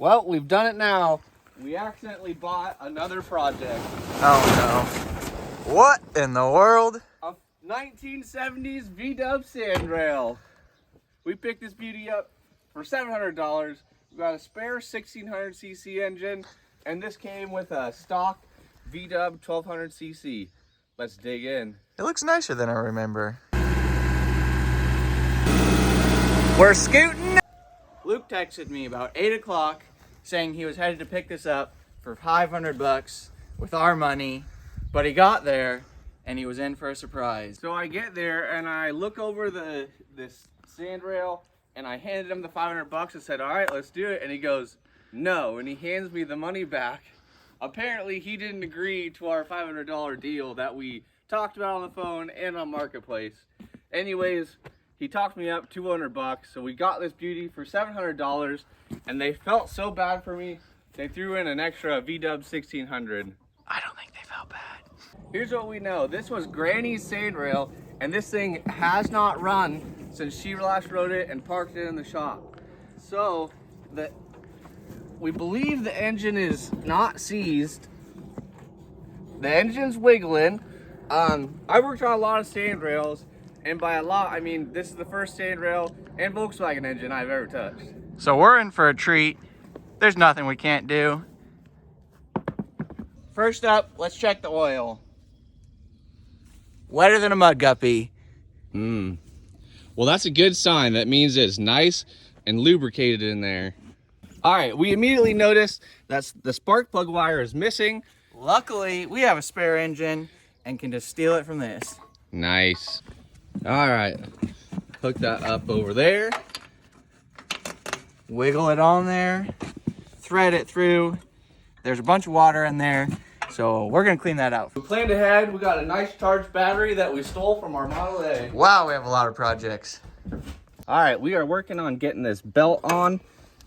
Well, we've done it now. We accidentally bought another project. Oh no. What in the world? A 1970s V-dub sandrail. We picked this beauty up for $700. We got a spare 1600cc engine, and this came with a stock V-dub 1200cc. Let's dig in. It looks nicer than I remember. We're scooting. Luke texted me about 8 o'clock saying he was headed to pick this up for $500 with our money, but he got there and he was in for a surprise. So I get there and I look over this sandrail and I handed him the $500 and said, all right, let's do it. And he goes, no, and he hands me the money back. Apparently he didn't agree to our $500 deal that we talked about on the phone and on Marketplace. Anyways, he talked me up $200, so we got this beauty for $700, and they felt so bad for me, they threw in an extra V-dub 1600. I don't think they felt bad. Here's what we know. This was Granny's sandrail, and this thing has not run since she last rode it and parked it in the shop. So, we believe the engine is not seized. The engine's wiggling. I worked on a lot of sandrails, and by a lot, I mean this is the first sandrail and Volkswagen engine I've ever touched. So we're in for a treat. There's nothing we can't do. First up, let's check the oil. Wetter than a mud guppy. Well, that's a good sign. That means it's nice and lubricated in there. All right, we immediately noticed that the spark plug wire is missing. Luckily, we have a spare engine and can just steal it from this. Nice. All right, hook that up over there. Wiggle it on there, thread it through. There's a bunch of water in there, so we're gonna clean that out. We planned ahead. We got a nice charged battery that we stole from our Model A. Wow, we have a lot of projects. All right, we are working on getting this belt on,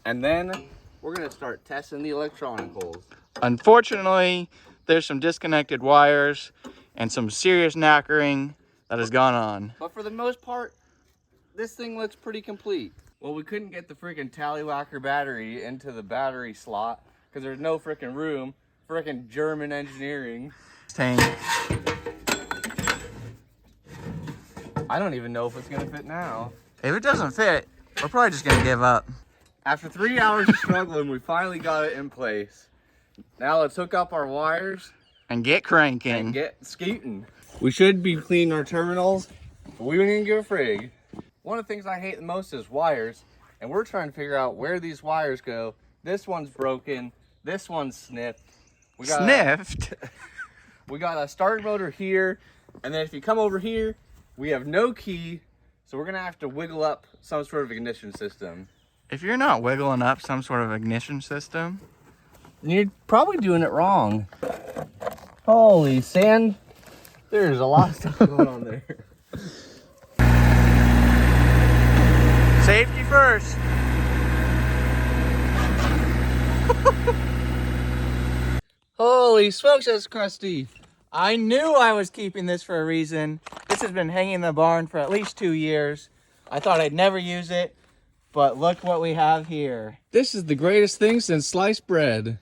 and then we're gonna start testing the electronic holes. Unfortunately, there's some disconnected wires and some serious knackering that has gone on. But for the most part, this thing looks pretty complete. Well, we couldn't get the freaking tallywhacker battery into the battery slot because there's no freaking room. Freaking German engineering. Tank. I don't even know if it's gonna fit now. If it doesn't fit, we're probably just gonna give up. After 3 hours of struggling, we finally got it in place. Now let's hook up our wires And get cranking. and get scooting. We should be cleaning our terminals, but we don't even give a frig. One of the things I hate the most is wires, and we're trying to figure out where these wires go. This one's broken, this one's snipped. Sniffed? We got a starter motor here, and then if you come over here, we have no key, so we're gonna have to wiggle up some sort of ignition system. If you're not wiggling up some sort of ignition system, You're probably doing it wrong. Holy sand. There's a lot of stuff going on there. safety first. Holy smokes, that's crusty. I knew I was keeping this for a reason. This has been hanging in the barn for at least 2 years. I thought I'd never use it, but look what we have here. This is the greatest thing since sliced bread.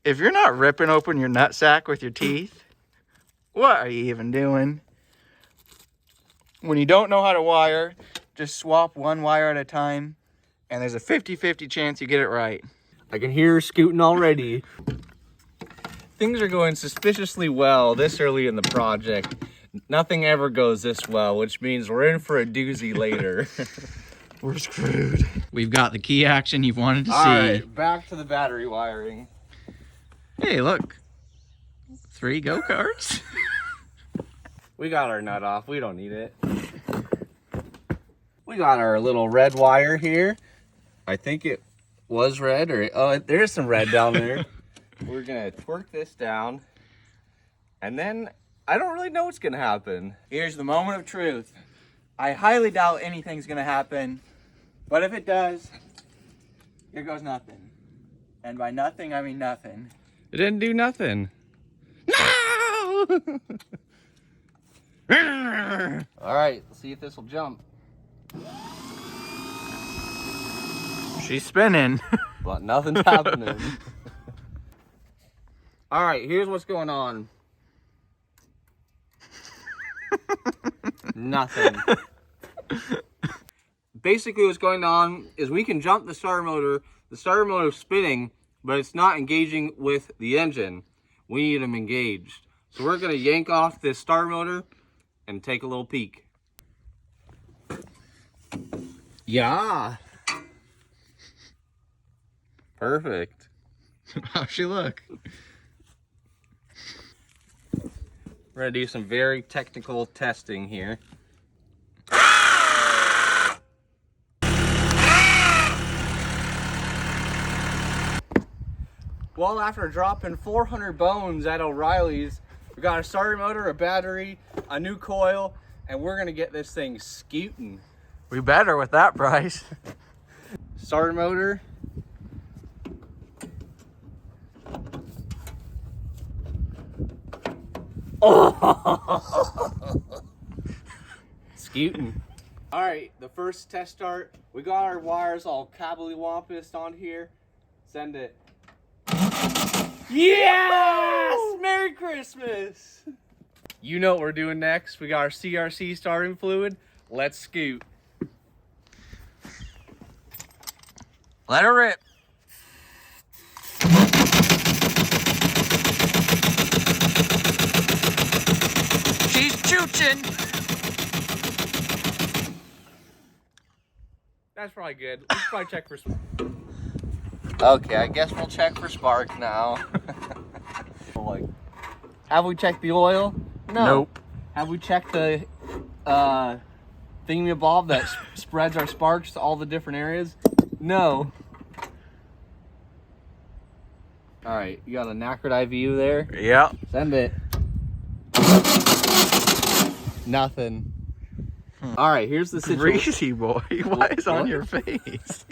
If you're not ripping open your nutsack with your teeth, what are you even doing? When you don't know how to wire, just swap one wire at a time, and there's a 50-50 chance you get it right. I can hear her scooting already. Things are going suspiciously well this early in the project. Nothing ever goes this well, which means we're in for a doozy later. We're screwed. We've got the key action you've wanted to see. All right, back to the battery wiring. Hey, look. 3 go-karts. We got our nut off. We don't need it. We got our little red wire here. I think it was red, or oh, there's some red down there. We're gonna twerk this down, and then I don't really know what's gonna happen. Here's the moment of truth. I highly doubt anything's gonna happen, but if it does, here goes nothing. And by nothing, I mean nothing. It didn't do nothing. No! All right, let's see if this will jump. She's spinning. but nothing's happening. All right, here's what's going on. Nothing. Basically what's going on is we can jump the starter motor. The starter motor is spinning, but it's not engaging with the engine. We need them engaged. So we're gonna yank off this starter motor and take a little peek. Yeah. Perfect. How's she look? We're gonna do some very technical testing here. Well, after dropping 400 bones at O'Reilly's, we got a starter motor, a battery, a new coil, and we're gonna get this thing scooting. We better with that price. Starter motor. Oh! Scooting. All right, the first test start. We got our wires all cabbly-wampus on here. Send it. Yes! Merry Christmas! You know what we're doing next. We got our CRC starting fluid. Let's scoot. Let her rip. She's chooching. That's probably good. Let's probably check for some. Okay, I guess we'll check for spark now. Like, have we checked the oil? No. Nope. Have we checked the thingamabob that spreads our sparks to all the different areas? No. All right, you got a knackered IVU there? Yeah. Send it. Nothing. All right, here's the situation. Greasy boy, what is on your face?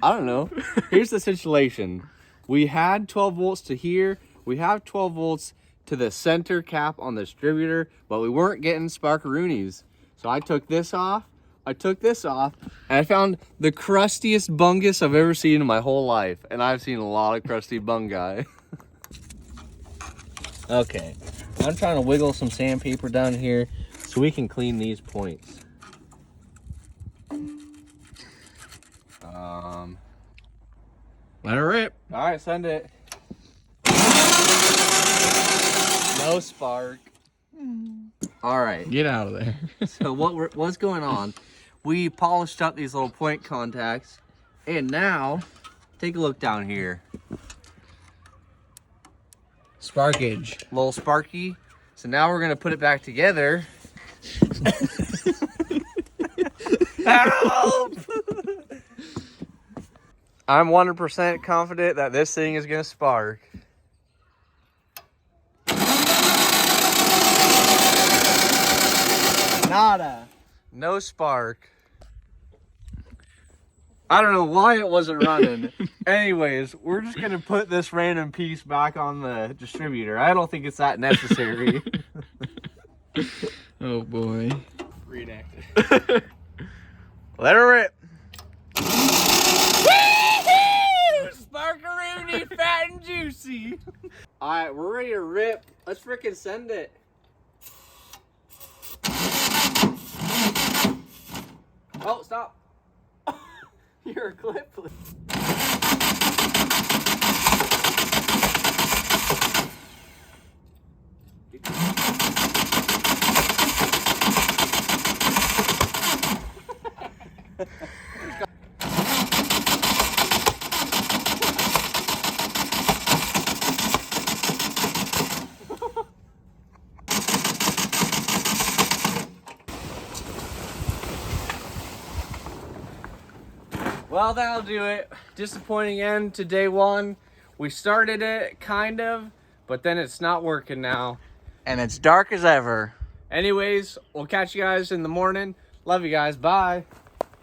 I don't know. Here's the situation. We had 12 volts to here. We have 12 volts to the center cap on the distributor, but we weren't getting sparkaroonies. So I took this off. And I found the crustiest bungus I've ever seen in my whole life. And I've seen a lot of crusty bungi. Okay, I'm trying to wiggle some sandpaper down here so we can clean these points. Let her rip. All right, send it. No spark. All right. Get out of there. So what's going on? We polished up these little point contacts, and now take a look down here. Sparkage. Little sparky. So now we're gonna put it back together. Help! I'm 100% confident that this thing is gonna spark. Nada. No spark. I don't know why it wasn't running. Anyways, we're just gonna put this random piece back on the distributor. I don't think it's that necessary. Oh boy. Reenacted. Let her rip. Sparkaroony, fat and juicy. All right, we're ready to rip. Let's frickin' send it. Oh, stop. You're a clip. Well, that'll do it. Disappointing end to day one. We started it, kind of, but then it's not working now. And it's dark as ever. Anyways, we'll catch you guys in the morning. Love you guys. Bye.